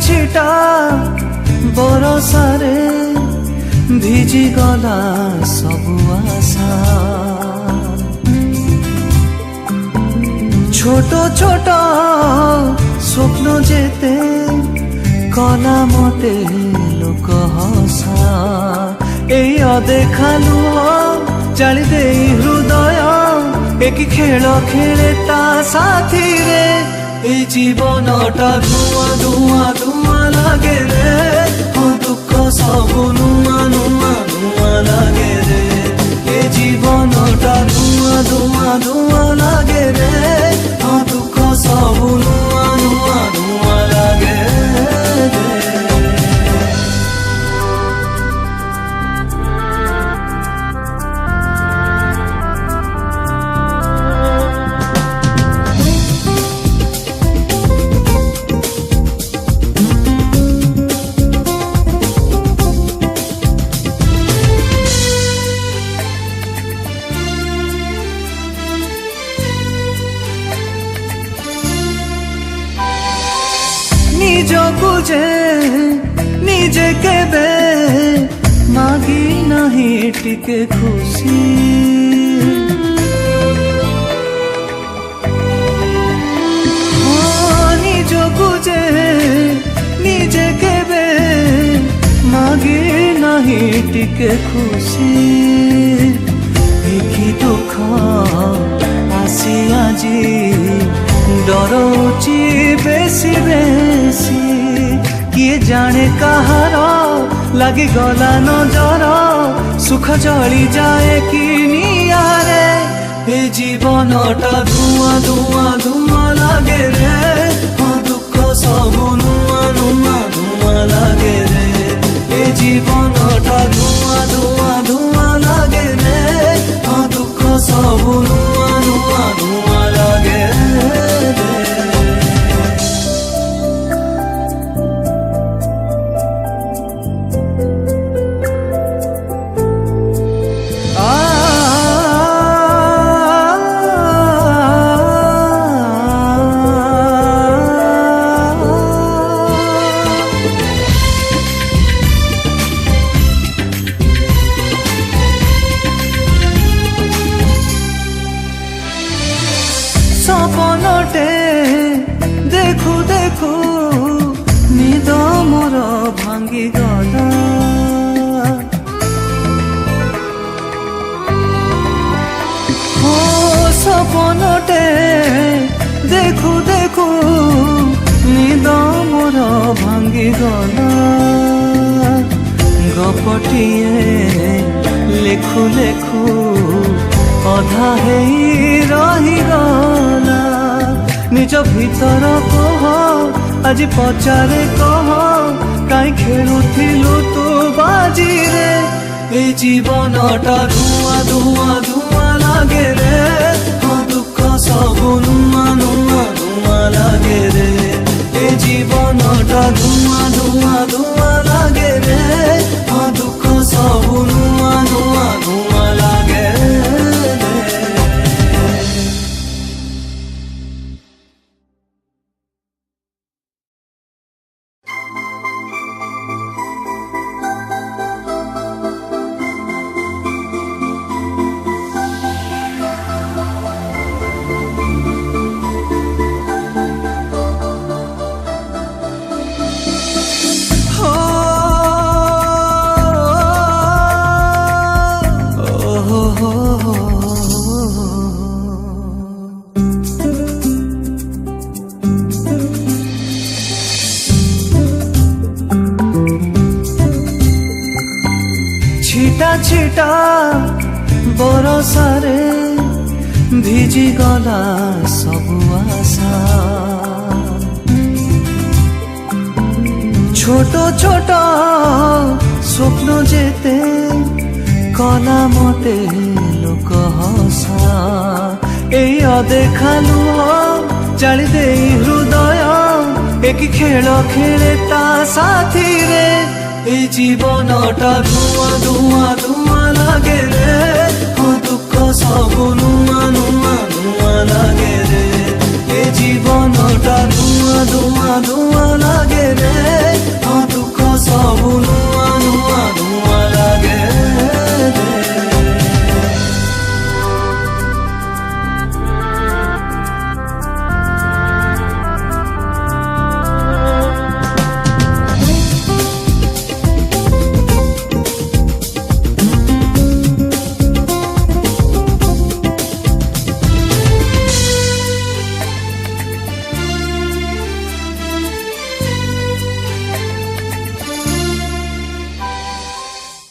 छिटा बरसारे भिजी गला सबु आशा। छोट छोट स्वप्न जेते कला मते लोक हसा। एई अदेखा लुह जाली दे हृदय एक खेल खेले ता साथी रे। ए जीवनटा धुआं धुआं धुआं लागे रे। दुख सबु नुआ नुआ नुआ लागे रे। ए जीवनटा धुआं धुआं धुआं लागे रे। दुख सबु नुआ नुआ नुआ लागे रे। निजकु जे निजे केबे मागी नहीं टिके खुशी। निजकु जे निजे केबे मागी नहीं टिके खुशी। देखी दुख आसी आजी डरौची बेसी बेसी। किए जाने कहार लगी गला नजर सुख जली जाए कि नियारे। ए जीवनटा धुआं धुआं धुआं लागे रे। दुख सबु नुआ नुआ नुआ लागे रे। ए जीवनटा धुआं धुआं धुआं लागे रे। दुख सबु नुआ नुआ नुआ लागे रे। सपनटे देखु देखु निद मोर भांगी गला। हो सपनटे देखु देखु निद मोर भांगी गला। गपटिए लेखु लेखु अधा हेई रही गला। निज भीतर कह आज पचारे कह काई खेलुथिलु तू बाजी रे। ए जीवनटा धुआं धुआं धुआं लागे रे। दुख सबु नुआ नुआ नुआ लागे रे। ए जीवनटा धुआं धुआं धुआं लागे रे। दुख सबु नुआ नुआ नुआ लागे रे। छिटा छिटा बरसारे भिजी गला सबु आशा। छोट छोट स्वप्न जेते कला मते लोक हसा। एई अदेखा लुह जाली दे हृदय एक खेल खेले ता साथी रे। ए जीवनटा धुआं धुआं धुआं लागे रे। दुख सबु नुआ नुआ